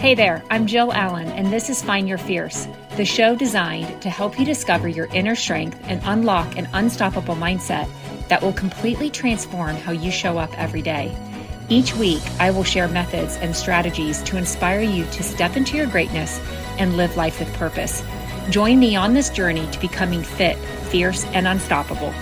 Hey there, I'm Jill Allen, and this is Find Your Fierce, the show designed to help you discover your inner strength and unlock an unstoppable mindset that will completely transform how you show up every day. Each week, I will share methods and strategies to inspire you to step into your greatness and live life with purpose. Join me on this journey to becoming fit, fierce, and unstoppable.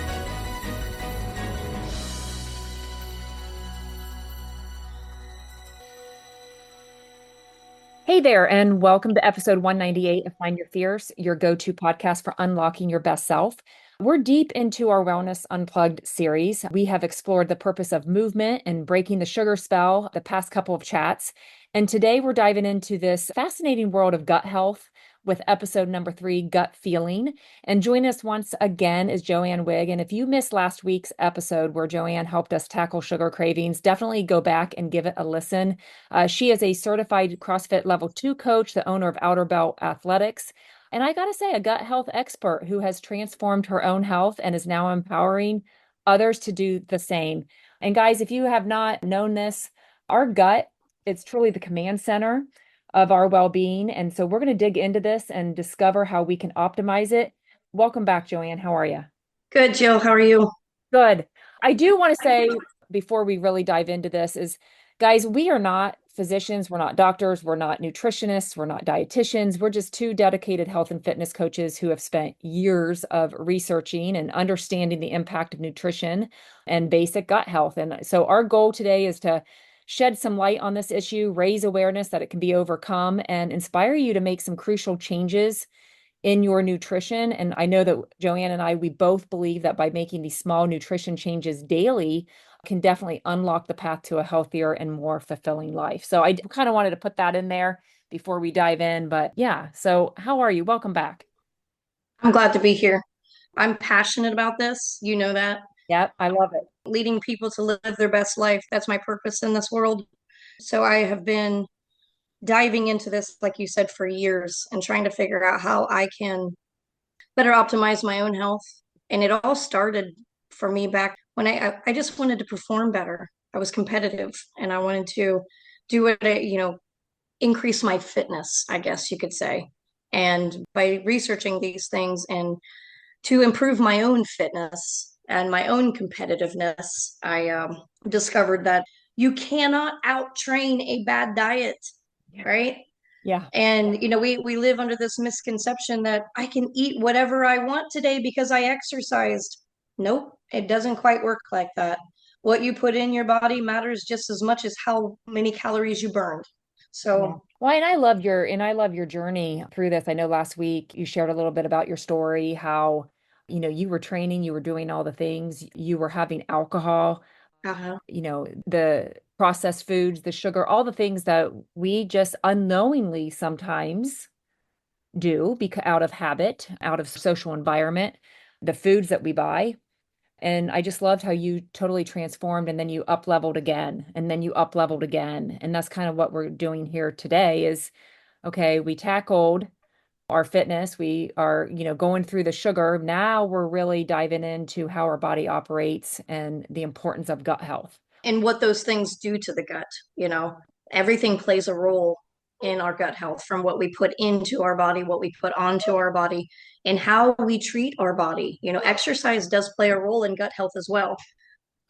Hey there, and welcome to episode 198 of Find Your Fierce, your go-to podcast for unlocking your best self. We're deep into our Wellness Unplugged series. We have explored the purpose of movement and breaking the sugar spell the past couple of chats. And today we're diving into this fascinating world of gut health with episode number 3, Gut Feeling. And joining us once again is Joann Wig. And if you missed last week's episode where Joann helped us tackle sugar cravings, definitely go back and give it a listen. She is a certified CrossFit Level 2 coach, the owner of Outer Belt Athletics. And I got to say, a gut health expert who has transformed her own health and is now empowering others to do the same. And guys, if you have not known this, our gut, it's truly the command center of our well-being. And so we're going to dig into this and discover how we can optimize it. Welcome back, Joann. How are you? Good, Jill. How are you? Good. I do want to say before we really dive into this is, guys, we are not physicians, we're not doctors, we're not nutritionists, we're not dietitians. We're just two dedicated health and fitness coaches who have spent years of researching and understanding the impact of nutrition and basic gut health. And so our goal today is to shed some light on this issue, raise awareness that it can be overcome, and inspire you to make some crucial changes in your nutrition. And I know that Joann and I, we both believe that by making these small nutrition changes daily can definitely unlock the path to a healthier and more fulfilling life. So I kind of wanted to put that in there before we dive in. But yeah, so how are you? Welcome back. I'm glad to be here. I'm passionate about this. You know that. Yep, I love it. Leading people to live their best life. That's my purpose in this world. So I have been diving into this, like you said, for years and trying to figure out how I can better optimize my own health. And it all started for me back when I just wanted to perform better. I was competitive and I wanted to do it, increase my fitness, I guess you could say. And by researching these things and to improve my own fitness and my own competitiveness, I discovered that you cannot out train a bad diet, right? Yeah. And we live under this misconception that I can eat whatever I want today because I exercised. Nope, it doesn't quite work like that. What you put in your body matters just as much as how many calories you burned. Yeah. So, Well, and I love your journey through this. I know last week you shared a little bit about your story, how, you were training, you were doing all the things, you were having alcohol, uh-huh. the processed foods, the sugar, all the things that we just unknowingly sometimes do because out of habit, out of social environment, the foods that we buy. And I just loved how you totally transformed and then you up leveled again and then you up leveled again. And that's kind of what we're doing here today is, okay, we tackled our fitness. We are, going through the sugar. Now we're really diving into how our body operates and the importance of gut health. And what those things do to the gut. Everything plays a role in our gut health, from what we put into our body, what we put onto our body, and how we treat our body. Exercise does play a role in gut health as well.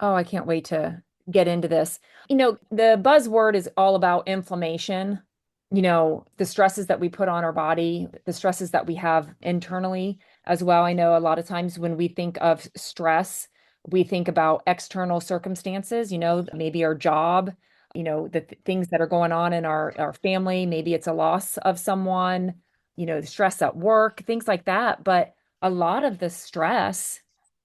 Oh, I can't wait to get into this. The buzzword is all about inflammation, the stresses that we put on our body, the stresses that we have internally as well. I know a lot of times when we think of stress, we think about external circumstances, maybe our job, the things that are going on in our family. Maybe it's a loss of someone, the stress at work, things like that. But a lot of the stress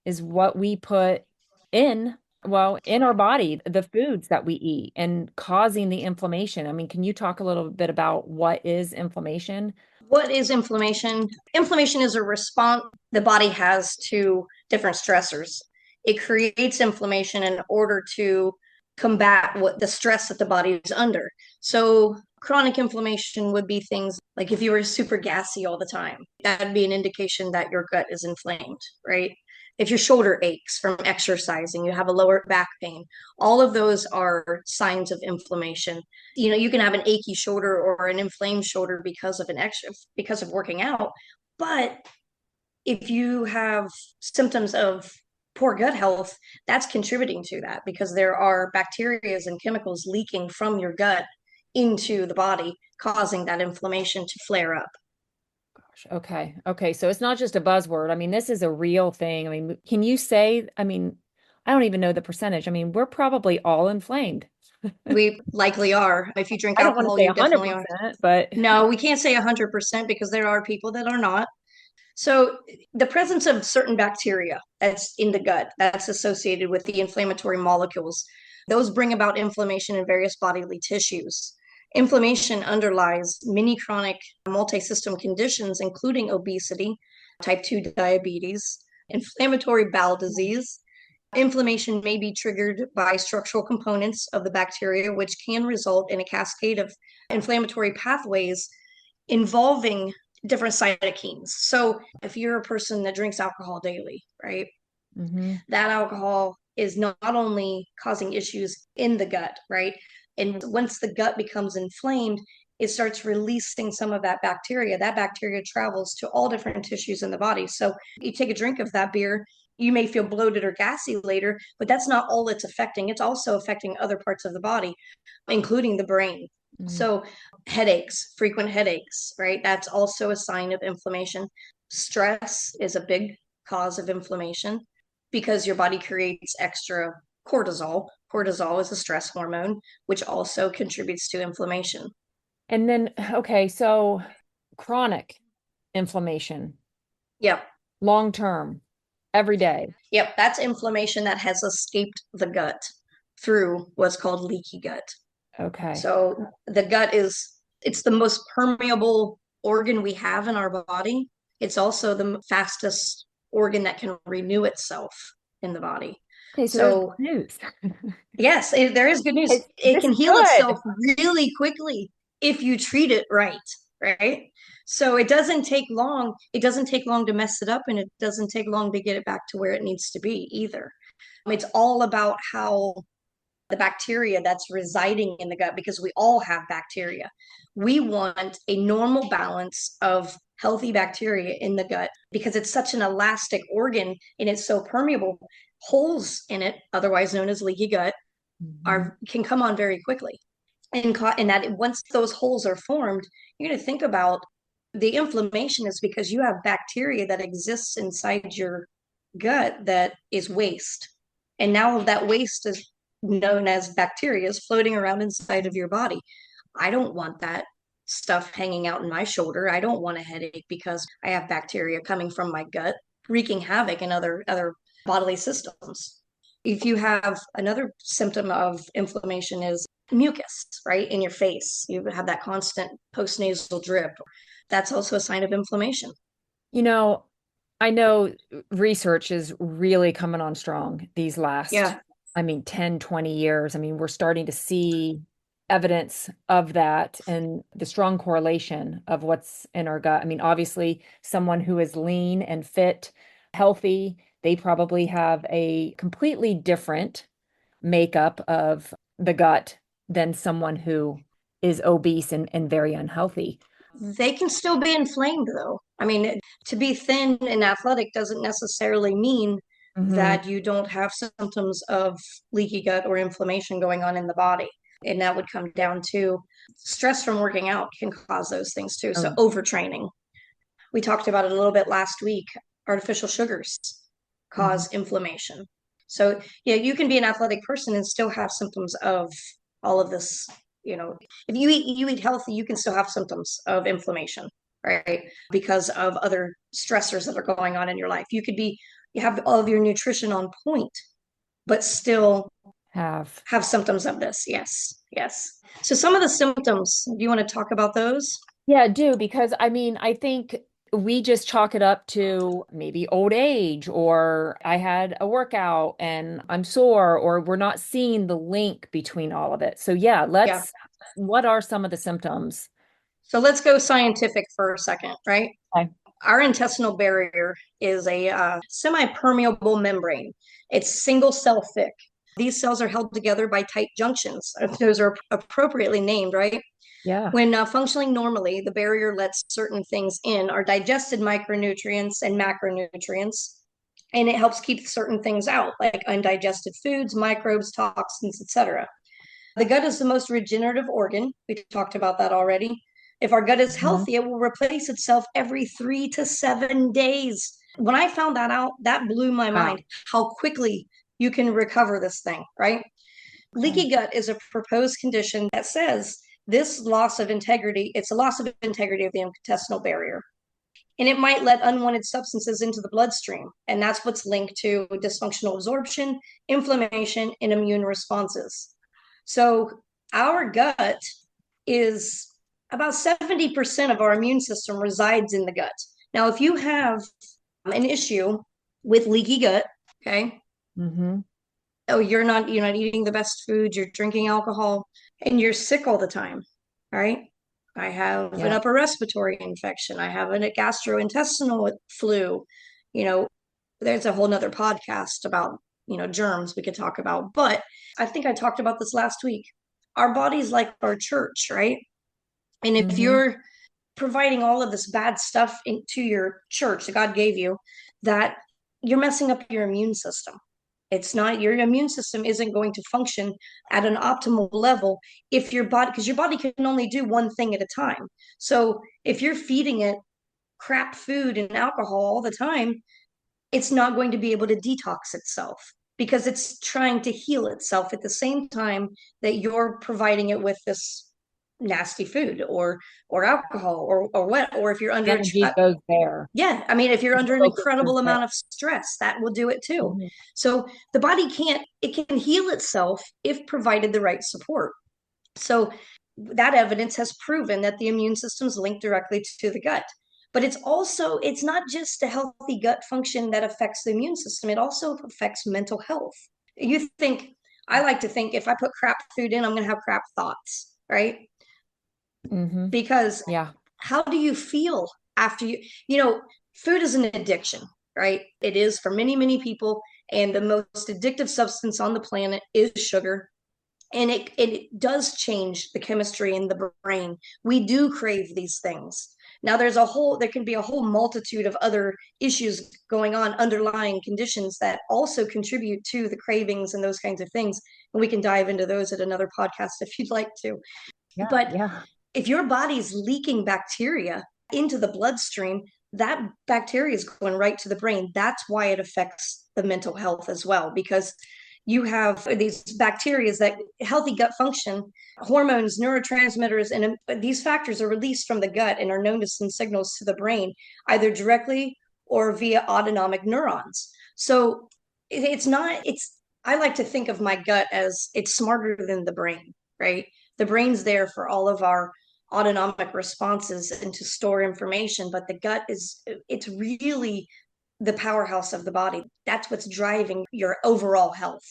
is what we put in, well, in our body, the foods that we eat and causing the inflammation. I mean, can you talk a little bit about what is inflammation? What is inflammation? Inflammation is a response the body has to different stressors. It creates inflammation in order to combat what the stress that the body is under. So chronic inflammation would be things like if you were super gassy all the time, that'd be an indication that your gut is inflamed, right? if your shoulder aches from exercising, you have a lower back pain, all of those are signs of inflammation. You can have an achy shoulder or an inflamed shoulder because of working out, but if you have symptoms of poor gut health, that's contributing to that because there are bacteria and chemicals leaking from your gut into the body, causing that inflammation to flare up. Gosh, okay. Okay. So it's not just a buzzword. I mean, this is a real thing. I mean, can you say, I mean, I don't even know the percentage. I mean, we're probably all inflamed. We likely are. If you drink I don't want to alcohol, say you definitely are. 100%, but No, we can't say 100% because there are people that are not. So, the presence of certain bacteria that's in the gut that's associated with the inflammatory molecules, those bring about inflammation in various bodily tissues. Inflammation underlies many chronic multi-system conditions, including obesity, type 2 diabetes, inflammatory bowel disease. Inflammation may be triggered by structural components of the bacteria, which can result in a cascade of inflammatory pathways involving different cytokines. So if you're a person that drinks alcohol daily, right, mhm. that alcohol is not only causing issues in the gut, right? And once the gut becomes inflamed, it starts releasing some of that bacteria. That bacteria travels to all different tissues in the body. So you take a drink of that beer, you may feel bloated or gassy later, but that's not all it's affecting. It's also affecting other parts of the body, including the brain. Mm. So headaches, frequent headaches, right? That's also a sign of inflammation. Stress is a big cause of inflammation because your body creates extra cortisol. Cortisol is a stress hormone, which also contributes to inflammation. And then, okay, so chronic inflammation, Yep. long term, every day. Yep. That's inflammation that has escaped the gut through what's called leaky gut. Okay. So the gut it's the most permeable organ we have in our body. It's also the fastest organ that can renew itself in the body. Okay, so there's good So news. yes, there is good news. It This can is heal good. itself really quickly if you treat it right, right? So it doesn't take long. It doesn't take long to mess it up, and it doesn't take long to get it back to where it needs to be either. It's all about how the bacteria that's residing in the gut, because we all have bacteria. We want a normal balance of healthy bacteria in the gut because it's such an elastic organ and it's so permeable. Holes in it, otherwise known as leaky gut, Mhm. are can come on very quickly. And that once those holes are formed, you're going to think about the inflammation is because you have bacteria that exists inside your gut that is waste. And now that waste is known as bacteria is floating around inside of your body. I don't want that stuff hanging out in my shoulder. I don't want a headache because I have bacteria coming from my gut wreaking havoc in other bodily systems. If you have another symptom of inflammation is mucus, right, in your face, you have that constant postnasal drip. That's also a sign of inflammation. You know, I know research is really coming on strong these last, Yeah, I mean, 10, 20 years. I mean, we're starting to see evidence of that and the strong correlation of what's in our gut. I mean, obviously, someone who is lean and fit, healthy, they probably have a completely different makeup of the gut than someone who is obese and very unhealthy. they can still be inflamed though. I mean, to be thin and athletic doesn't necessarily mean Hmm. that you don't have symptoms of leaky gut or inflammation going on in the body. And that would come down to stress from working out can cause those things too. So Oh, overtraining. We talked about it a little bit last week. Artificial sugars mhm. cause inflammation. So yeah, you can be an athletic person and still have symptoms of all of this. If you eat healthy, you can still have symptoms of inflammation, right? Because of other stressors that are going on in your life. You have all of your nutrition on point, but still Have. have symptoms of this. Yes, yes. So some of the symptoms, do you want to talk about those? Yeah, I do because I mean, I think we just chalk it up to maybe old age or I had a workout and I'm sore or we're not seeing the link between all of it. So yeah, Yeah. what are some of the symptoms? So let's go scientific for a second, right? Okay. Our intestinal barrier is a semi-permeable membrane. It's single cell thick. These cells are held together by tight junctions. Those are appropriately named, right? Yeah. When functioning normally, the barrier lets certain things in, are digested micronutrients and macronutrients, and it helps keep certain things out, like undigested foods, microbes, toxins, etc. The gut is the most regenerative organ. We talked about that already. If our gut is Mhm. healthy, it will replace itself every 3 to 7 days. When I found that out, that blew my Wow. mind how quickly you can recover this thing, right? Okay. Leaky gut is a proposed condition that says this loss of integrity, it's a loss of integrity of the intestinal barrier. And it might let unwanted substances into the bloodstream. And that's what's linked to dysfunctional absorption, inflammation, and immune responses. So our gut is about 70% of our immune system resides in the gut. Now, if you have an issue with leaky gut, okay, Hmm. oh, you're not eating the best food, you're drinking alcohol, and you're sick all the time, right? I have an Yeah. upper respiratory infection. I have a gastrointestinal flu. You know, there's a whole nother podcast about, germs we could talk about. But I think I talked about this last week. Our body's like our church, right? And if Hmm. you're providing all of this bad stuff into your church that God gave you, that you're messing up your immune system. It's not, your immune system isn't going to function at an optimal level if your body, because your body can only do one thing at a time. So if you're feeding it crap food and alcohol all the time, it's not going to be able to detox itself because it's trying to heal itself at the same time that you're providing it with this nasty food or alcohol or what, or if you're The under energy goes there. yeah, I mean, if you're The under an focus is incredible there. amount of stress, that will do it too. Mhm. So the body can't, it can heal itself if provided the right support. So that evidence has proven that the immune system is linked directly to the gut. But it's not just a healthy gut function that affects the immune system, it also affects mental health. I like to think if I put crap food in, I'm going to have crap thoughts, right? Mhm. Because Yeah. how do you feel after food is an addiction, right? It is for many, many people. And the most addictive substance on the planet is sugar. And it does change the chemistry in the brain. We do crave these things. Now there can be a whole multitude of other issues going on, underlying conditions that also contribute to the cravings and those kinds of things. And we can dive into those at another podcast if you'd like to. Yeah. But Yeah. if your body's leaking bacteria into the bloodstream, that bacteria is going right to the brain. That's why it affects the mental health as well, because you have these bacteria that healthy gut function, hormones, neurotransmitters, and these factors are released from the gut and are known to send signals to the brain, either directly or via autonomic neurons. So it's not, I like to think of my gut as it's smarter than the brain, right? The brain's there for all of our autonomic responses and to store information, but the gut it's really the powerhouse of the body. That's what's driving your overall health.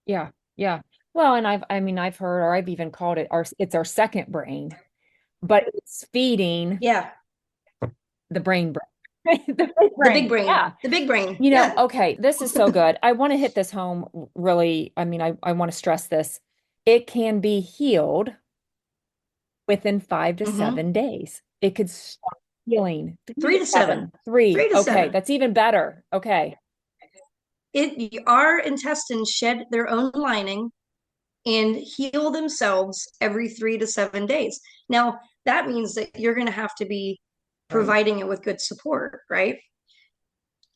Yeah. Yeah. Well, and I've heard, or I've even called it it's our second brain, but it's feeding Yeah, the brain. The big the big brain. brain, Yeah. the big brain. Yeah. Okay, this is so good. I want to hit this home really. I want to stress this. It can be healed within 5 to 7 days. It could start healing three Three to to seven. seven. Three. Three to Okay, seven. that's even better. Okay. Our intestines shed their own lining and heal themselves every 3 to 7 days. Now, that means that you're going to have to be Right. providing it with good support, right?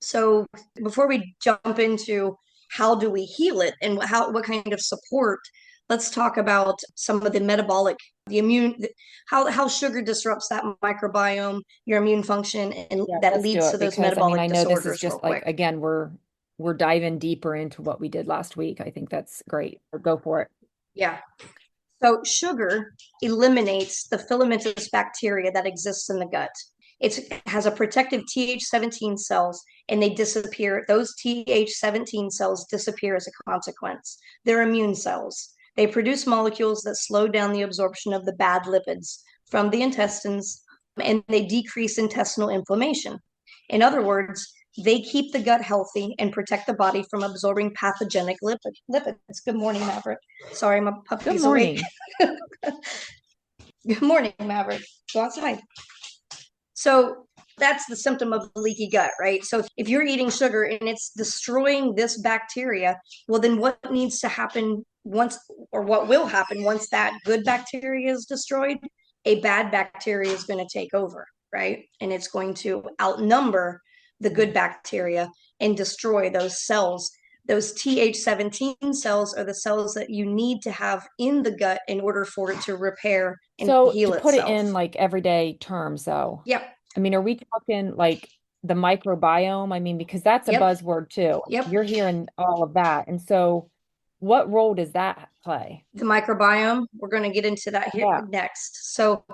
So before we jump into how do we heal it and what kind of support, let's talk about some of the metabolic, the immune, how sugar disrupts that microbiome, your immune function, and Yeah, that let's do leads to it those because metabolic I know this is disorders real just like quick. again, we're diving deeper into what we did last week. I think that's great. Go for it. Yeah. So sugar eliminates the filamentous bacteria that exists in the gut. It has a protective Th17 cells and they disappear. Those Th17 cells disappear as a consequence. They're immune cells. They produce molecules that slow down the absorption of the bad lipids from the intestines and they decrease intestinal inflammation. In other words, they keep the gut healthy and protect the body from absorbing pathogenic lipids. Good morning, Maverick. Sorry, my Good puppy's awake. morning. Good morning, Maverick. Go outside. So that's the symptom of leaky gut, right? So if you're eating sugar and it's destroying this bacteria, well, then what needs to happen once, or what will happen once that good bacteria is destroyed? A bad bacteria is going to take over, right? And it's going to outnumber the good bacteria and destroy those cells. Those Th17 cells are the cells that you need to have in the gut in order for it to repair and So heal to put it itself. in like everyday terms, though, Yep. I mean, are we talking like the microbiome? I mean, because that's a Yep. buzzword too. Yep. You're hearing all of that. And so what role does that play? The microbiome, we're going to get into that here Yeah. next. So,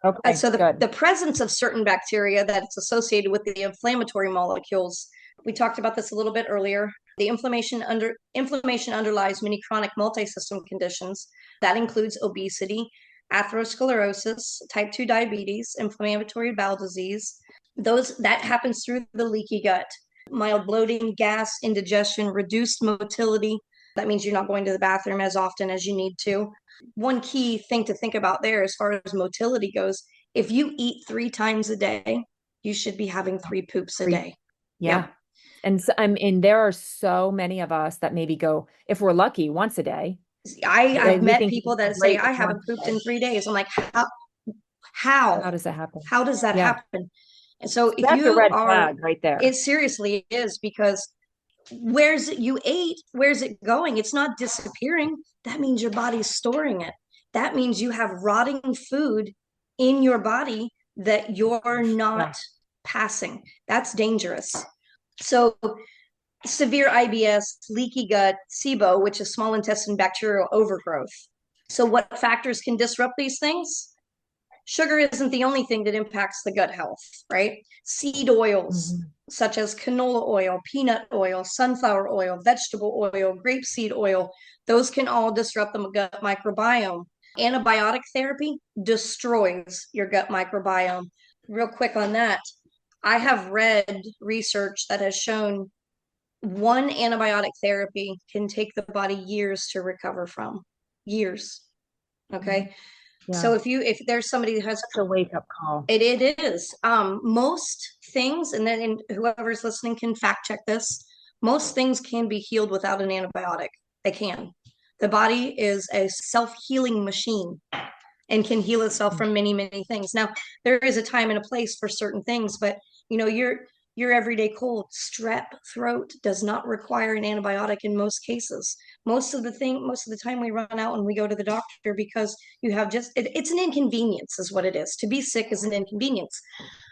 Okay, the good. presence of certain bacteria that's associated with the inflammatory molecules, we talked about this a little bit earlier. The inflammation underlies many chronic multi-system conditions. That includes obesity, atherosclerosis, type 2 diabetes, inflammatory bowel disease. Those that happens through the leaky gut. Mild bloating, gas, indigestion, reduced motility. That means you're not going to the bathroom as often as you need to. One key thing to think about there, as far as motility goes, if you eat 3 times a day, you should be having 3 poops a Three. day. Yeah. Yeah. And so, and there are so many of us that maybe go, if we're lucky, once a day. I've We met think people it's that say, great I if once haven't a pooped day. in 3 days. I'm like, how? How does that happen? How does that Yeah. happen? And so if That's a you red are, flag right there. it seriously is, because where's it you ate? Where's it going? It's not disappearing. That means your body's storing it. That means you have rotting food in your body that you're Yeah. not passing. That's dangerous. So severe IBS, leaky gut, SIBO, which is small intestine bacterial overgrowth. So what factors can disrupt these things? Sugar isn't the only thing that impacts the gut health, right? Seed oils, Mhm. such as canola oil, peanut oil, sunflower oil, vegetable oil, grapeseed oil, those can all disrupt the gut microbiome. Antibiotic therapy destroys your gut microbiome. Real quick on that, I have read research that has shown one antibiotic therapy can take the body years to recover from. Years. Okay. Yeah. So if there's somebody who has, That's a wake up call. it is most things, and then whoever's listening can fact check this. Most things can be healed without an antibiotic. They can. The body is a self-healing machine and can heal itself from many, many things. Now, there is a time and a place for certain things, but your everyday cold, strep throat does not require an antibiotic in most cases. Most of the time we run out and we go to the doctor because you have it's an inconvenience is what it is. To be sick is an inconvenience.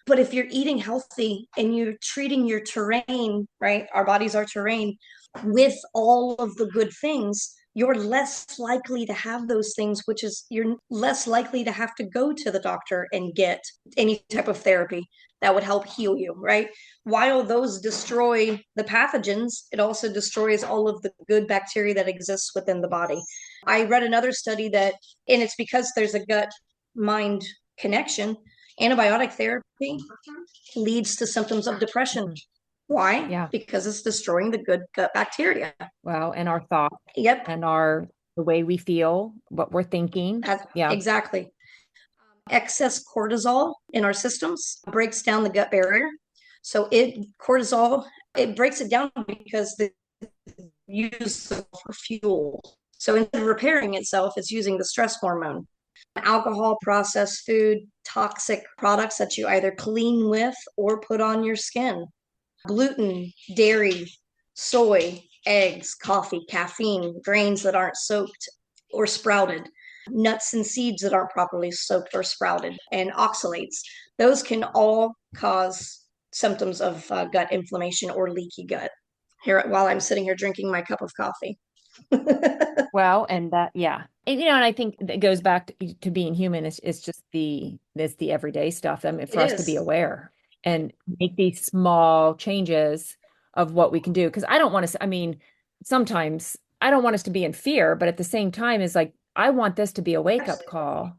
But if you're eating healthy and you're treating your terrain, right? Our bodies are terrain with all of the good things, you're less likely to have those things, which is you're less likely to have to go to the doctor and get any type of therapy that would help heal you, right? While those destroy the pathogens, it also destroys all of the good bacteria that exists within the body. I read another study that, and it's because there's a gut mind connection, antibiotic therapy leads to symptoms of depression. Mhm. Why? Yeah. Because it's destroying the good gut bacteria. Well, and our thoughts Yep, and the way we feel, what we're thinking. Yeah. exactly. Excess cortisol in our systems breaks down the gut barrier. So cortisol, it breaks it down because the use for fuel. So instead of repairing itself, it's using the stress hormone. Alcohol, processed food, toxic products that you either clean with or put on your skin. Gluten, dairy, soy, eggs, coffee, caffeine, grains that aren't soaked or sprouted, nuts and seeds that aren't properly soaked or sprouted, and oxalates. Those can all cause symptoms of gut inflammation or leaky gut. Here, while I'm sitting here drinking my cup of coffee. Well, and that, yeah. And I think that goes back to being human. It's just it's the everyday stuff. I mean, It for us to be is. aware and make these small changes of what we can do. Because I don't want to, I mean, sometimes I don't want us to be in fear, but at the same time, is like, I want this to be a wake up call,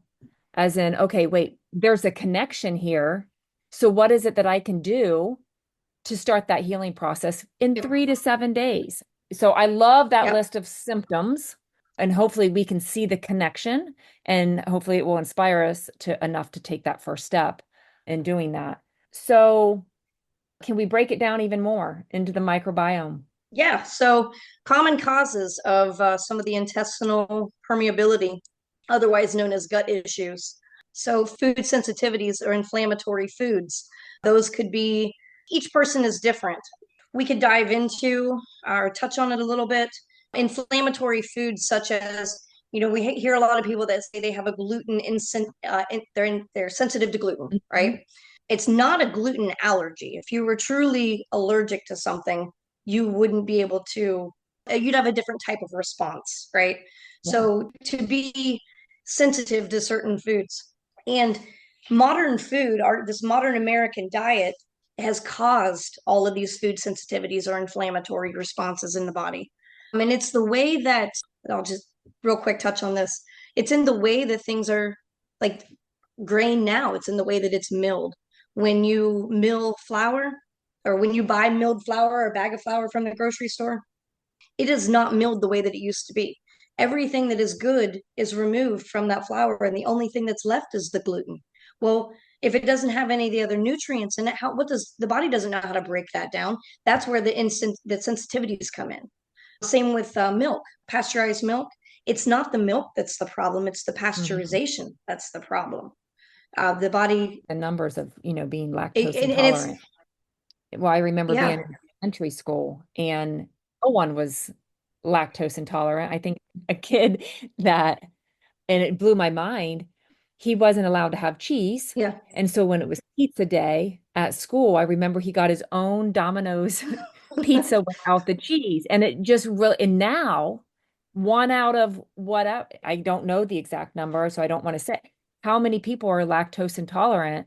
as in, okay, wait, there's a connection here. So what is it that I can do to start that healing process in Yep. 3 to 7 days. So I love that Yep. list of symptoms, and hopefully we can see the connection, and hopefully it will inspire us to enough to take that first step in doing that. So can we break it down even more into the microbiome? Yeah. So common causes of some of the intestinal permeability, otherwise known as gut issues. So food sensitivities or inflammatory foods. Those could be, each person is different. We could dive into or touch on it a little bit. Inflammatory foods such as, we hear a lot of people that say they have a gluten they're sensitive to gluten, Mhm. right? It's not a gluten allergy. If you were truly allergic to something, you wouldn't be able to, you'd have a different type of response, right? Yeah. So to be sensitive to certain foods and modern food, this modern American diet has caused all of these food sensitivities or inflammatory responses in the body. I mean, it's the way that, I'll just real quick touch on this. It's in the way that things are like grain now, it's in the way that it's milled. When you mill flour, or when you buy milled flour or a bag of flour from the grocery store, it is not milled the way that it used to be. Everything that is good is removed from that flour, and the only thing that's left is the gluten. Well, if it doesn't have any of the other nutrients in it, what does the body doesn't know how to break that down? That's where the sensitivities come in. Same with milk, pasteurized milk. It's not the milk that's the problem; it's the Mhm. pasteurization that's the problem. The body, The numbers of, being lactose and it's, intolerant. Well, I remember being yeah, in elementary school and no one was lactose intolerant. I think a kid that, and it blew my mind, he wasn't allowed to have cheese. yeah. And so when it was pizza day at school, I remember he got his own Domino's pizza without the cheese. And it just really, and now one out of what, I don't know the exact number, so I don't want to say how many people are lactose intolerant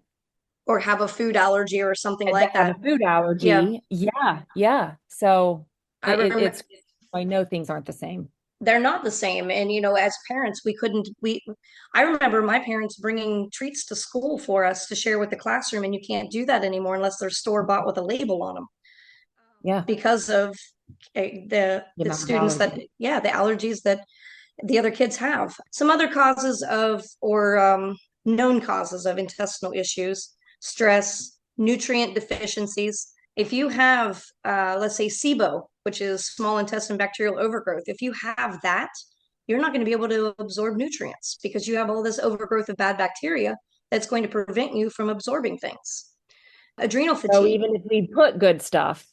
Or have a food allergy or something and that like have that. a food Yeah, allergy. Yeah, yeah. So I remember it's, I know things aren't the same. they're not the same. And as parents, I remember my parents bringing treats to school for us to share with the classroom, and you can't do that anymore unless they're store bought with a label on them Yeah, because of the the the amount of students that, allergy. yeah, the allergies that the other kids have. Some other causes of, or known causes of intestinal issues: stress, nutrient deficiencies. If you have, let's say, SIBO, which is small intestine bacterial overgrowth, if you have that, you're not going to be able to absorb nutrients because you have all this overgrowth of bad bacteria that's going to prevent you from absorbing things. Adrenal So fatigue. even if we put good stuff,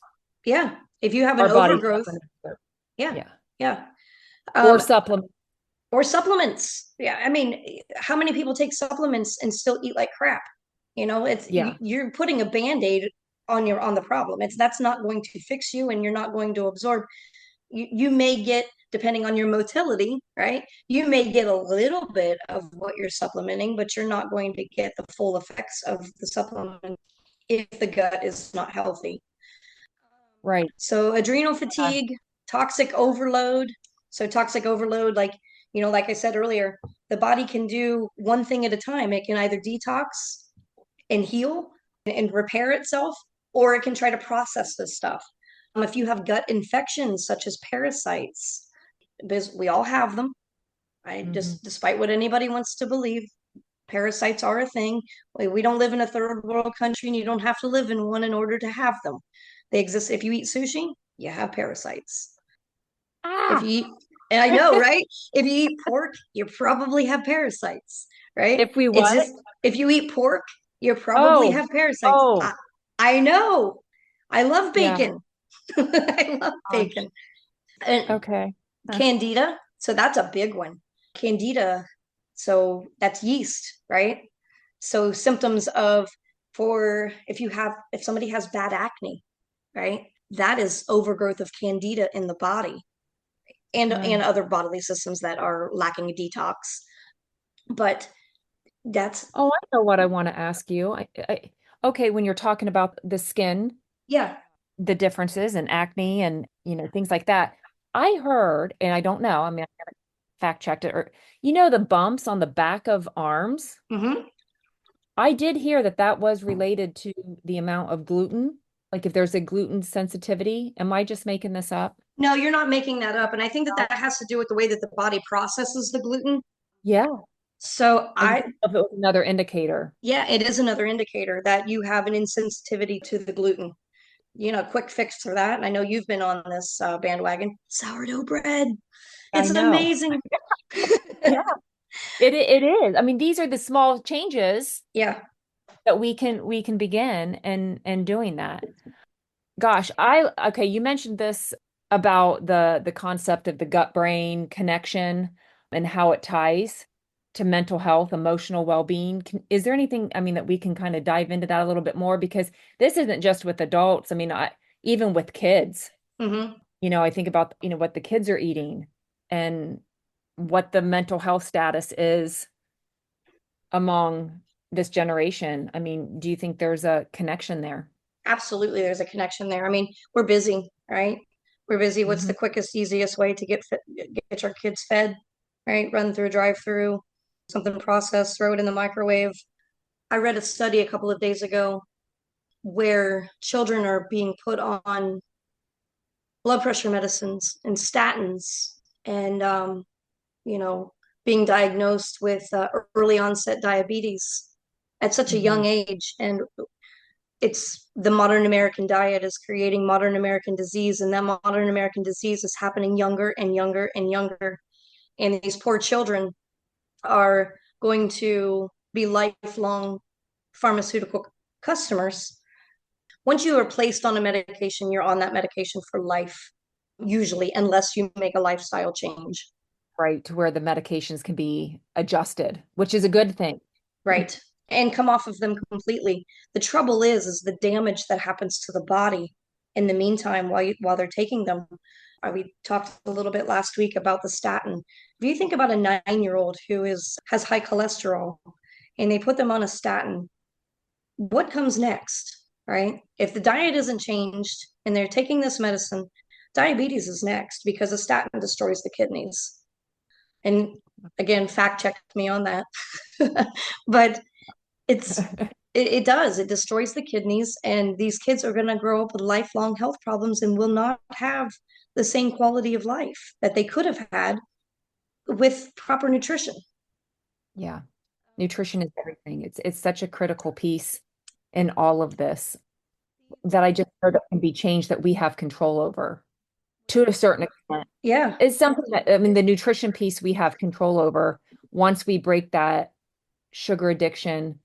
Yeah. If you have an our body's not overgrowth, going to. yeah, Yeah. yeah. Or Um, supplement. or supplements. Yeah, I mean, how many people take supplements and still eat like crap? Yeah. You're putting a band-aid on the problem. That's not going to fix you, and you're not going to absorb. You may get, depending on your motility, right? You may get a little bit of what you're supplementing, but you're not going to get the full effects of the supplement if the gut is not healthy. Right. So adrenal fatigue, toxic overload. So toxic overload, like I said earlier, the body can do one thing at a time. It can either detox and heal and repair itself, or it can try to process this stuff. If you have gut infections such as parasites, because we all have them, I Hmm. just, despite what anybody wants to believe, parasites are a thing. We don't live in a third world country, and you don't have to live in one in order to have them. They exist. If you eat sushi, you have parasites. If Ah, you eat, and I know, right? If you eat pork, you probably have parasites, right? if we It's what? just, if you eat pork, you probably Oh, have parasites. I, oh, I know. I love yeah. bacon. I love Gosh. bacon. And Okay. Huh. candida, so that's a big one. Candida, so that's yeast, right? So symptoms of, for if somebody has bad acne, right? That is overgrowth of candida in the body, and Mm. other bodily systems that are lacking a detox. But that's, Oh, I know what I want to ask you. Okay, when you're talking about the skin, yeah. the differences and acne and, things like that, I heard, and I don't know, I mean, I haven't fact checked it, or, the bumps on the back of arms. Hmm. I did hear that that was related to the amount of gluten. Like if there's a gluten sensitivity, am I just making this up? No, you're not making that up. And I think that No. that has to do with the way that the body processes the gluten. Yeah. So I just don't know if it was another indicator. yeah, it is another indicator that you have an insensitivity to the gluten. Quick fix for that. And I know you've been on this bandwagon. Sourdough bread. I It's know. amazing. Yeah, it is. I mean, these are the small changes Yeah. that we can begin and doing that. Gosh, I okay, you mentioned this about the concept of the gut brain connection and how it ties to mental health, emotional well-being. Is there anything, I mean, that we can kind of dive into that a little bit more? Because this isn't just with adults. I mean, even with kids, Hmm. I think about, what the kids are eating and what the mental health status is among this generation. I mean, do you think there's a connection there? Absolutely. There's a connection there. I mean, we're busy, right? We're busy. What's Hmm. the quickest, easiest way to get our kids fed, right? Run through a drive-through, something processed, throw it in the microwave. I read a study a couple of days ago where children are being put on blood pressure medicines and statins and you know being diagnosed with early onset diabetes at such a Hmm. young age. And it's the modern American diet is creating modern American disease, and that modern American disease is happening younger and younger and younger. And these poor children are going to be lifelong pharmaceutical customers. Once you are placed on a medication, you're on that medication for life, usually, unless you make a lifestyle change. Right, to where the medications can be adjusted, which is a good thing. Right. And come off of them completely. The trouble is the damage that happens to the body in the meantime while they're taking them. We talked a little bit last week about the statin. If you think about a 9-year old who has high cholesterol and they put them on a statin, what comes next, right? If the diet isn't changed and they're taking this medicine, diabetes is next because a statin destroys the kidneys. And again, fact check me on that. But it's it does. It destroys the kidneys, and these kids are going to grow up with lifelong health problems and will not have the same quality of life that they could have had with proper nutrition. Yeah. Nutrition is everything. It's such a critical piece in all of this that I just heard that can be changed that we have control over to a certain extent. Yeah, It's something that, I mean, the nutrition piece we have control over once we break that sugar addiction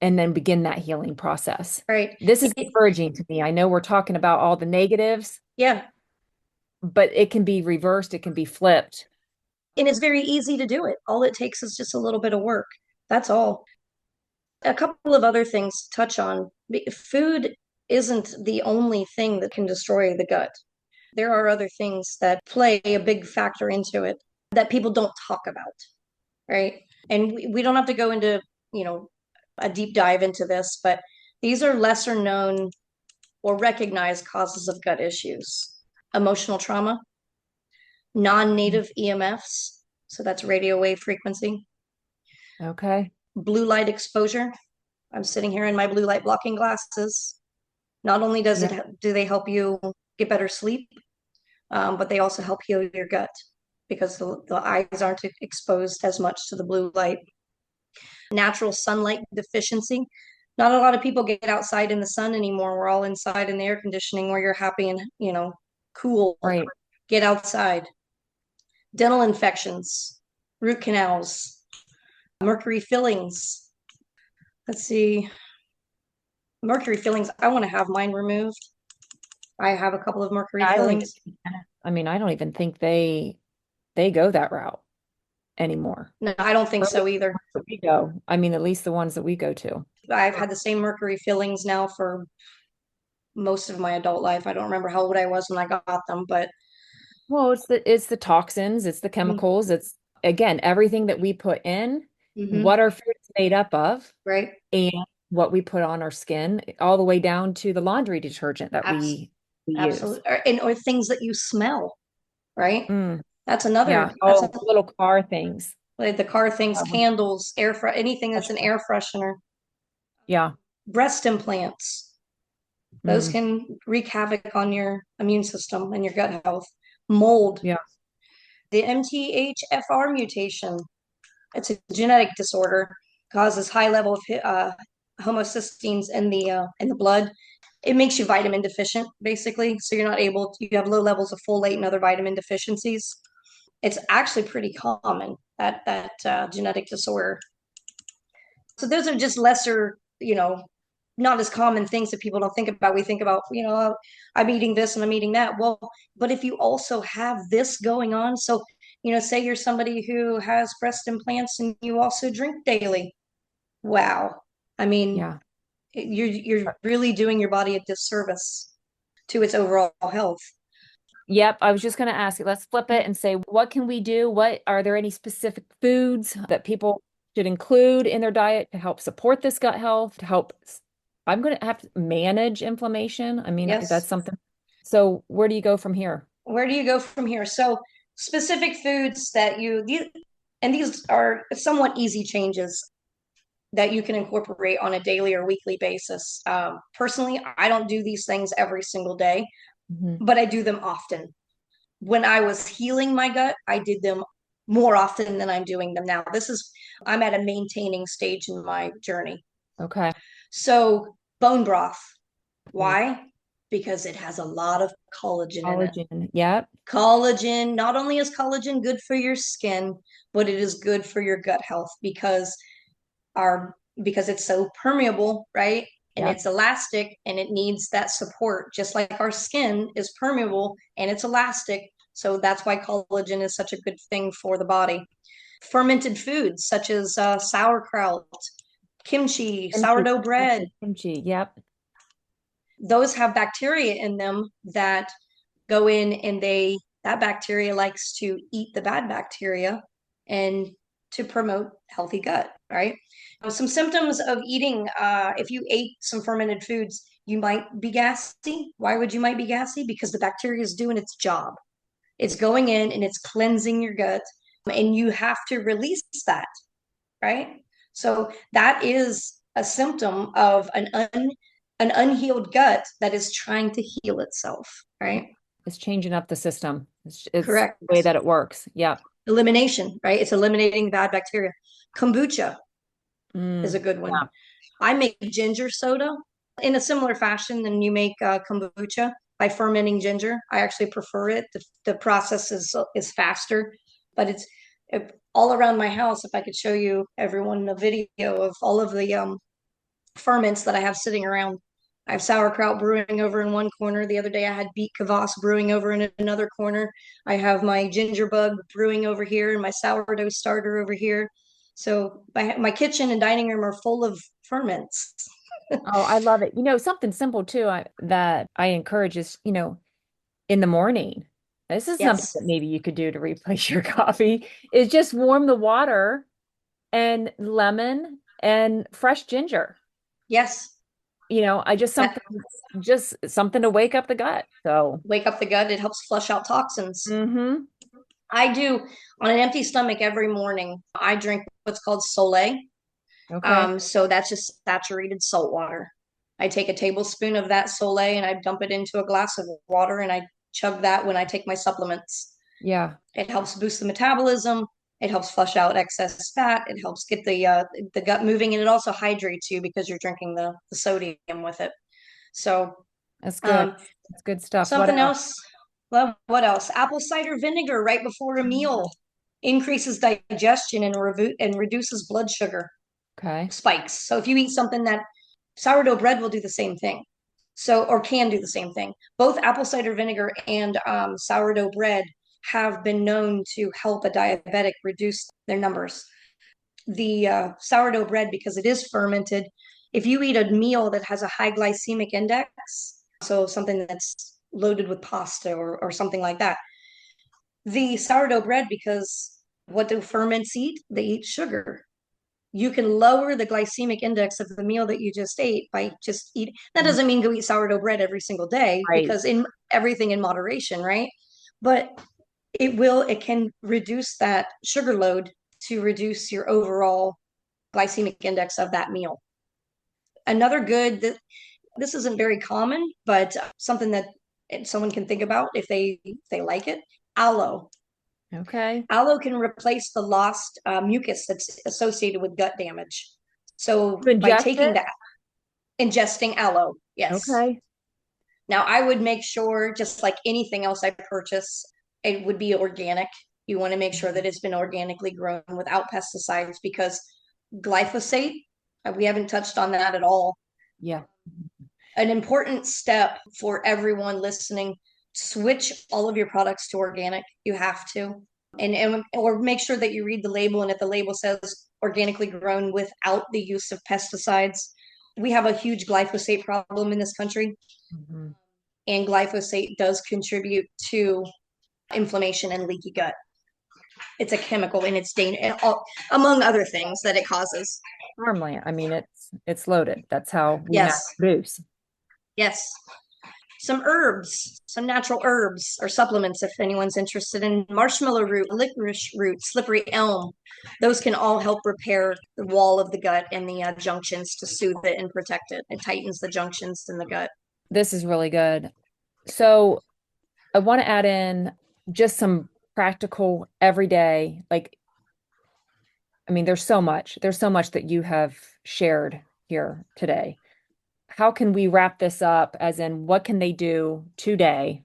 and then begin that healing process. right. This is It, encouraging to me. I know we're talking about all the negatives, yeah, but it can be reversed, it can be flipped. and it's very easy to do it. All it takes is just a little bit of work. That's all. A couple of other things to touch on. Food isn't the only thing that can destroy the gut. There are other things that play a big factor into it that people don't talk about, right? And we don't have to go into, you know, a deep dive into this, but these are lesser known or recognized causes of gut issues. Emotional trauma, non-native EMFs, so that's radio wave frequency, Okay. blue light exposure. I'm sitting here in my blue light blocking glasses. Not only Yeah. do they help you get better sleep, but they also help heal your gut because the eyes aren't exposed as much to the blue light. Natural sunlight deficiency. Not a lot of people get outside in the sun anymore. We're all inside in the air conditioning where you're happy and, cool. Right. Get outside. Dental infections, root canals, mercury fillings. Let's see. Mercury fillings. I want to have mine removed. I have a couple of mercury I don't even fillings. I mean, I don't even think they go that route anymore. No, I don't think Or at least so the either. ones that we go. I mean, at least the ones that we go to. I've had the same mercury fillings now for most of my adult life. I don't remember how old I was when I got them, but Well, it's the toxins, it's the chemicals, it's again everything that we put in, mm-hmm. what our food is made up of, Right? and what we put on our skin, all the way down to the laundry detergent that Abs we use. Absolutely. Or things that you smell, right? Mm, That's another, yeah. Oh, little car things. like the car things, Um, candles, anything that's an air freshener, yeah. breast implants. Those Mm, can wreak havoc on your immune system and your gut health. Mold, yeah. the MTHFR mutation, it's a genetic disorder, causes high level of homocysteines in the blood. It makes you vitamin deficient, basically. So you're not able to, you have low levels of folate and other vitamin deficiencies. It's actually pretty common, that genetic disorder. So those are just lesser, not as common things that people don't think about. We think about, I'm eating this and I'm eating that. Well, but if you also have this going on, so, say you're somebody who has breast implants and you also drink daily. Wow. I mean, Yeah. you're really doing your body a disservice to its overall health. Yep, I was just going to ask you, let's flip it and say, what can we do? What are there any specific foods that people should include in their diet to help support this gut health, to help, I'm going to have to manage inflammation. I mean, that's Yes. something. So where do you go from here? Where do you go from here? So specific foods that and these are somewhat easy changes that you can incorporate on a daily or weekly basis. Personally, I don't do these things every single day, Mhm. but I do them often. When I was healing my gut, I did them more often than I'm doing them now. I'm at a maintaining stage in my journey. Okay. So, bone broth. Ooh, Why? Because it has a lot of collagen in it. collagen. Yep. Collagen, not only is collagen good for your skin, but it is good for your gut health because it's so permeable, right? And Yep. it's elastic and it needs that support, just like our skin is permeable and it's elastic. So that's why collagen is such a good thing for the body. Fermented foods such as sauerkraut, kimchi, Kimchi. sourdough bread, Kimchi. Yep. those have bacteria in them that go in and that bacteria likes to eat the bad bacteria and to promote healthy gut, right? Some symptoms of eating, if you ate some fermented foods, you might be gassy. Why would you might be gassy? Because the bacteria is doing its job. It's going in and it's cleansing your gut, and you have to release that, right? So that is a symptom of an unhealed gut that is trying to heal itself, Yeah. right? It's changing up the system. It's the way Correct. that it works. Yep. Elimination, right? It's eliminating bad bacteria. Kombucha is a Mm, good one. yeah. I make ginger soda in a similar fashion than you make kombucha by fermenting ginger. I actually prefer it. The process is faster, but all around my house. If I could show you everyone a video of all of the ferments that I have sitting around. I have sauerkraut brewing over in one corner. The other day I had beet kvass brewing over in another corner. I have my ginger bug brewing over here and my sourdough starter over here. So my kitchen and dining room are full of ferments. Oh, I love it. Something simple too, that I encourage is, in the morning. This is something Yes. that maybe you could do to replace your coffee, is just warm the water and lemon and fresh ginger. Yes. I That just something to wake up the gut. So, wake up the gut. It helps flush out toxins. hmm. I do on an empty stomach every morning. I drink what's called Soleil. Okay. So that's just saturated salt water. I take a tablespoon of that Soleil and I dump it into a glass of water and I chug that when I take my supplements. Yeah, It helps boost the metabolism. It helps flush out excess fat. It helps get the gut moving, and it also hydrates you because you're drinking the sodium with it. So that's good. um, That's good stuff. What something else? else. Well, what else? Apple cider vinegar right before a meal increases digestion and reduces blood sugar Okay. spikes. So if you eat something that sourdough bread will do the same thing. So, or can do the same thing. Both apple cider vinegar and sourdough bread have been known to help a diabetic reduce their numbers. The sourdough bread, because it is fermented, if you eat a meal that has a high glycemic index, so something that's loaded with pasta or something like that, the sourdough bread, because what do ferments eat? They eat sugar. You can lower the glycemic index of the meal that you just ate by just eating. That Mhm. doesn't mean go eat sourdough bread every single day Right. because in everything in moderation, right? But it can reduce that sugar load to reduce your overall glycemic index of that meal. Another good this isn't very common, but something that someone can think about if they like it. Aloe. Okay. Aloe can replace the lost mucus that's associated with gut damage. So To by ingest taking it? that, ingesting aloe, yes. Okay. Now I would make sure, just like anything else I purchase, it would be organic. You want to make sure that Mhm. it's been organically grown without pesticides because glyphosate, we haven't touched on that at all. Yeah. An important step for everyone listening, switch all of your products to organic. You have to. And or make sure that you read the label, and if the label says organically grown without the use of pesticides. We have a huge glyphosate problem in this country, Mhm. and glyphosate does contribute to inflammation and leaky gut. It's a chemical, and it's dangerous, among other things that it causes. Farmland. I mean, it's loaded. That's how we mass Yes, produce. yes. Some herbs, some natural herbs or supplements if anyone's interested in marshmallow root, licorice root, slippery elm. Those can all help repair the wall of the gut and the junctions to soothe it and protect it. It tightens the junctions in the gut. This is really good. So I want to add in just some practical everyday, like, I mean, there's so much that you have shared here today. How can we wrap this up as in what can they do today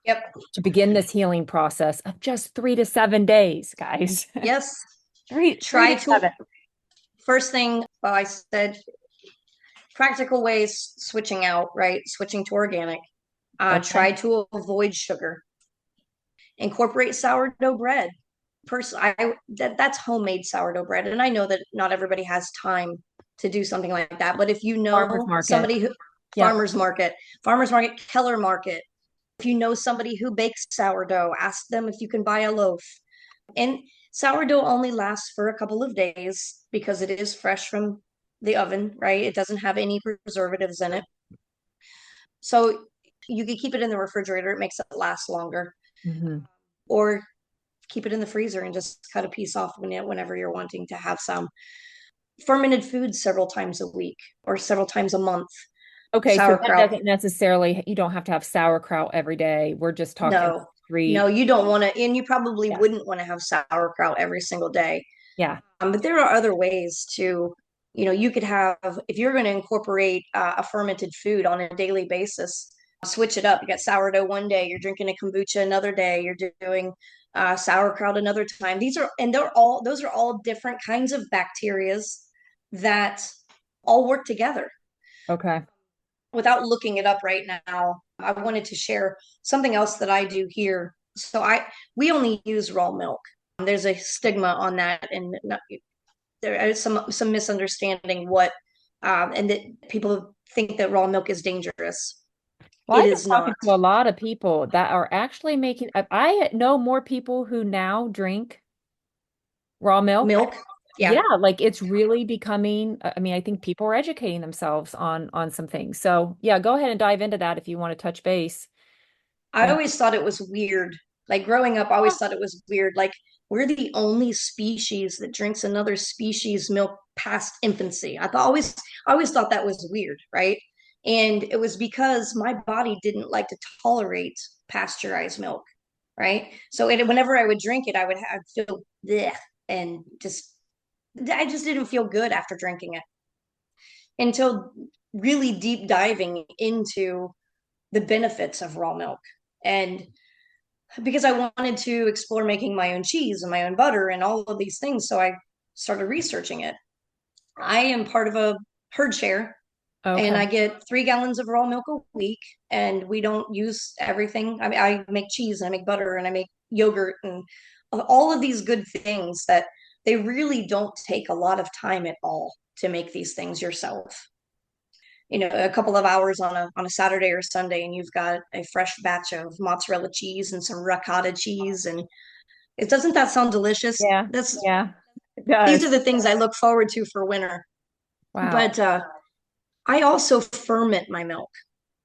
Yep. to begin this healing process of just 3 to 7 days, guys? Yes. Three Try to to, seven. first thing, well, I said practical ways switching out, right? Switching to organic. Okay. Try to avoid sugar. Incorporate sourdough bread. That's homemade sourdough bread, and I know that not everybody has time to do something like that. But if you Farmers know market. somebody who, Yep. farmers market, Keller Market. If you know somebody who bakes sourdough, ask them if you can buy a loaf. And sourdough only lasts for a couple of days because it is fresh from the oven, right? It doesn't have any preservatives in it. So you can keep it in the refrigerator, it makes it last longer. Hmm. Or keep it in the freezer and just cut a piece off whenever you're wanting to have some. Fermented foods several times a week or several times a month. Okay, so that Sauerkraut, doesn't necessarily, you don't have to have sauerkraut every day. We're just talking no, no, street. you don't want to, and you probably Yeah. wouldn't want to have sauerkraut every single day. Yeah. But there are other ways to, you could have, if you're going to incorporate a fermented food on a daily basis, switch it up. You got sourdough one day, you're drinking a kombucha another day, you're doing sauerkraut another time. Those are all different kinds of bacterias that all work together. Okay. Without looking it up right now, I wanted to share something else that I do here. We only use raw milk. There's a stigma on that, and there is some misunderstanding and that people think that raw milk is dangerous. Well, It I've been is talking not. to a lot of people that are actually making, I know more people who now drink raw milk. Milk, Yeah, yeah. like it's really becoming, I mean, I think people are educating themselves on some things. So, yeah, go ahead and dive into that if you want to touch base. I And always thought it was weird. Like growing up, I always thought it was weird. Like we're the only species that drinks another species milk past infancy. I always thought that was weird, right? And it was because my body didn't like to tolerate pasteurized milk, right? So whenever I would drink it, I'd feel bleh, and I just didn't feel good after drinking it until really deep diving into the benefits of raw milk. And because I wanted to explore making my own cheese and my own butter and all of these things, so I started researching it. I am part of a herd share, and okay. I get 3 gallons of raw milk a week, and we don't use everything. I mean, I make cheese and I make butter and I make yogurt and all of these good things that they really don't take a lot of time at all to make these things yourself. A couple of hours on a Saturday or Sunday, and you've got a fresh batch of mozzarella cheese and some ricotta cheese, and it doesn't that sound delicious? Yeah, That's yeah, it These does. are the things I look forward to for winter. Wow. But I also ferment my milk.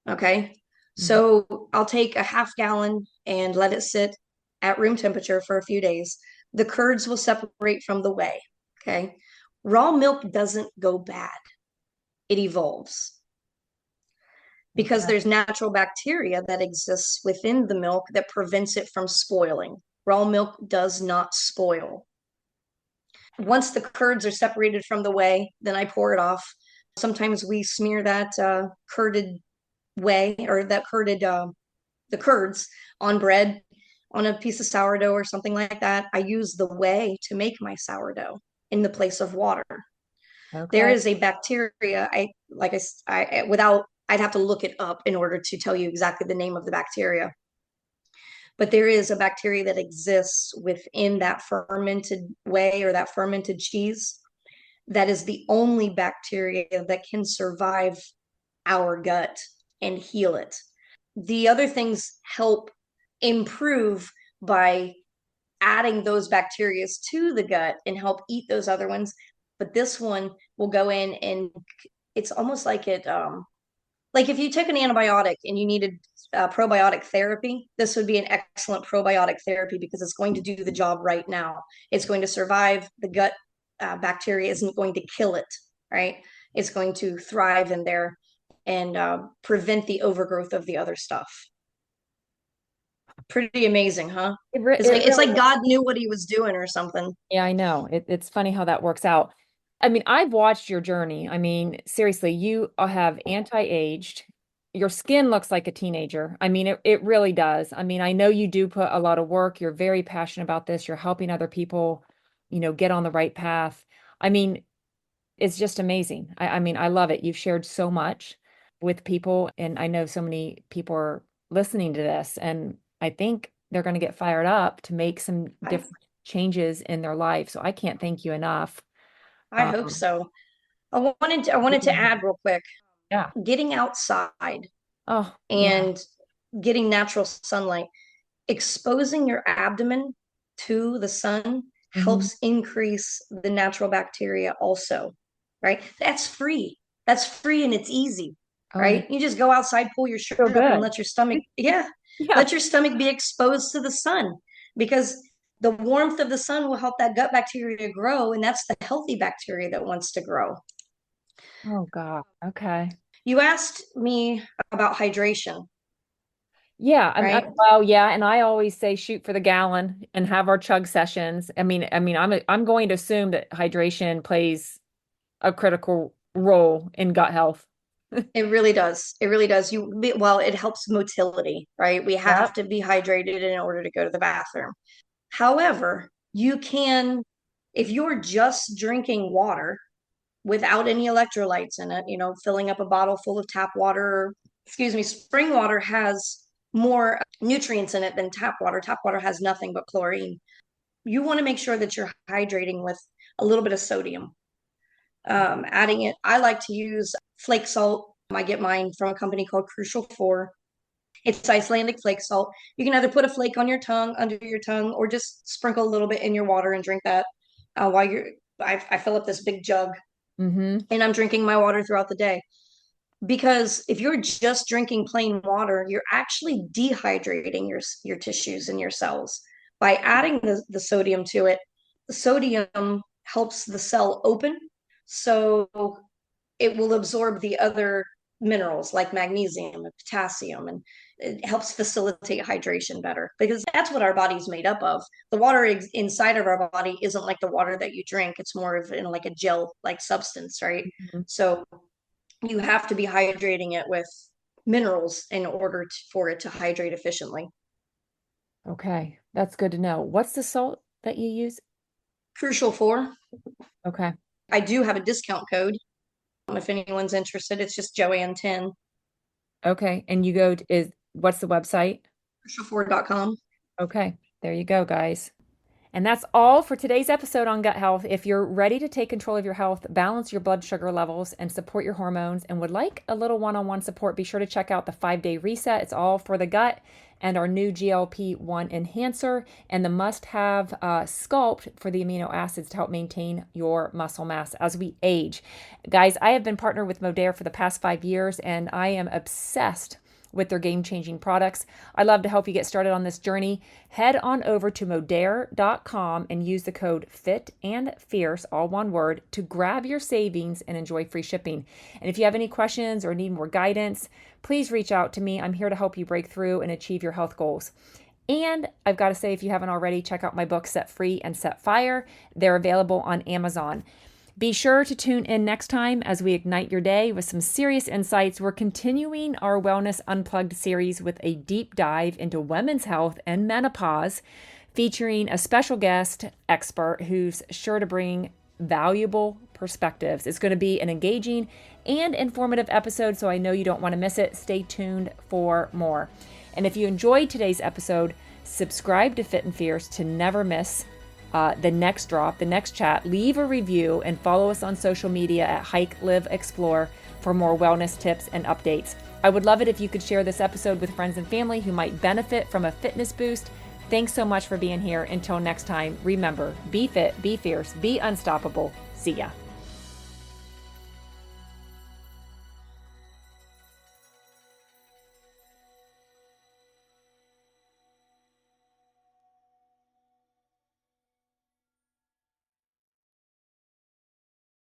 Okay. Mhm. So I'll take a half gallon and let it sit at room temperature for a few days. The curds will separate from the whey. Okay. Raw milk doesn't go bad, it evolves. because Okay. there's natural bacteria that exists within the milk that prevents it from spoiling. Raw milk does not spoil. Once the curds are separated from the whey, then I pour it off. Sometimes we smear that curded whey or that curded the curds on bread, on a piece of sourdough or something like that. I use the whey to make my sourdough in the place of water. There Okay. is a bacteria. Without, I'd have to look it up in order to tell you exactly the name of the bacteria. But there is a bacteria that exists within that fermented whey or that fermented cheese that is the only bacteria that can survive our gut and heal it. The other things help improve by adding those bacteria to the gut and help eat those other ones. But this one will go in and it's almost like like if you took an antibiotic and you needed probiotic therapy, this would be an excellent probiotic therapy because it's going to do the job right now. It's going to survive. The gut bacteria isn't going to kill it, right? It's going to thrive in there and prevent the overgrowth of the other stuff. Pretty amazing, huh? It It's really like God knew what he was doing or something. Yeah, I know. It's funny how that works out. I mean, I've watched your journey. I mean, seriously, you have anti-aged. Your skin looks like a teenager. I mean, it really does. I mean, I know you do put a lot of work. You're very passionate about this. You're helping other people, get on the right path. I mean, it's just amazing. I mean, I love it. You've shared so much with people, and I know so many people are listening to this, and I think they're going to get fired up to make some I different changes in their life. So I can't thank you enough. I hope Um, so. I wanted to add real quick, yeah. getting outside Oh, yeah. and getting natural sunlight, exposing your abdomen to the sun Hmm. helps increase the natural bacteria also, right? That's free and it's easy, Oh, yeah. right? You just go outside, pull your Feel shirt up and good. let your stomach, yeah, Yeah. let your stomach be exposed to the sun because the warmth of the sun will help that gut bacteria grow, and that's the healthy bacteria that wants to grow. Oh, God. Okay. You asked me about hydration, Yeah, right? well, yeah, and I always say shoot for the gallon and have our chug sessions. I'm going to assume that hydration plays a critical role in gut health. It really does. It really does. Well, it helps motility, right? We have Yep. to be hydrated in order to go to the bathroom. However, you can, if you're just drinking water without any electrolytes in it, filling up a bottle full of tap water, excuse me, spring water has more nutrients in it than tap water. Tap water has nothing but chlorine. You want to make sure that you're hydrating with a little bit of sodium. Adding it, I like to use flake salt. I get mine from a company called Crucial 4. It's Icelandic flake salt. You can either put a flake on your tongue, under your tongue, or just sprinkle a little bit in your water and drink that while you're. I fill up this big jug Mm-hmm. and I'm drinking my water throughout the day. Because if you're just drinking plain water, you're actually dehydrating your tissues and your cells. By adding the sodium to it, the sodium helps the cell open, so it will absorb the other minerals like magnesium and potassium, and it helps facilitate hydration better because that's what our body's made up of. The water inside of our body isn't like the water that you drink. It's more of like a gel like substance, right? Hmm. So you have to be hydrating it with minerals in order for it to hydrate efficiently. Okay, that's good to know. What's the salt that you use? Crucial for, Okay. I do have a discount code. If anyone's interested, it's just Joann10, Okay. And you go to, is what's the website? crucial4.com. Okay. There you go, guys. And that's all for today's episode on gut health. If you're ready to take control of your health, balance your blood sugar levels, and support your hormones, and would like a little one on one support, be sure to check out the 5-day reset. It's all for the gut, and our new GLP-1 enhancer, and the must have sculpt for the amino acids to help maintain your muscle mass as we age. Guys, I have been partnered with Modere for the past 5 years, and I am obsessed with their game-changing products. I'd love to help you get started on this journey. Head on over to modere.com and use the code FITANDFIERCE, all one word, to grab your savings and enjoy free shipping. And if you have any questions or need more guidance, please reach out to me. I'm here to help you break through and achieve your health goals. And I've got to say, if you haven't already, check out my book, Set Free and Set Fire. They're available on Amazon. Be sure to tune in next time as we ignite your day with some serious insights. We're continuing our Wellness Unplugged series with a deep dive into women's health and menopause, featuring a special guest expert who's sure to bring valuable perspectives. It's going to be an engaging and informative episode, so I know you don't want to miss it. Stay tuned for more. And if you enjoyed today's episode, subscribe to Fit and Fierce to never miss the next drop, the next chat. Leave a review and follow us on social media at Hike, Live, Explore for more wellness tips and updates. I would love it if you could share this episode with friends and family who might benefit from a fitness boost. Thanks so much for being here. Until next time, remember, be fit, be fierce, be unstoppable. See ya.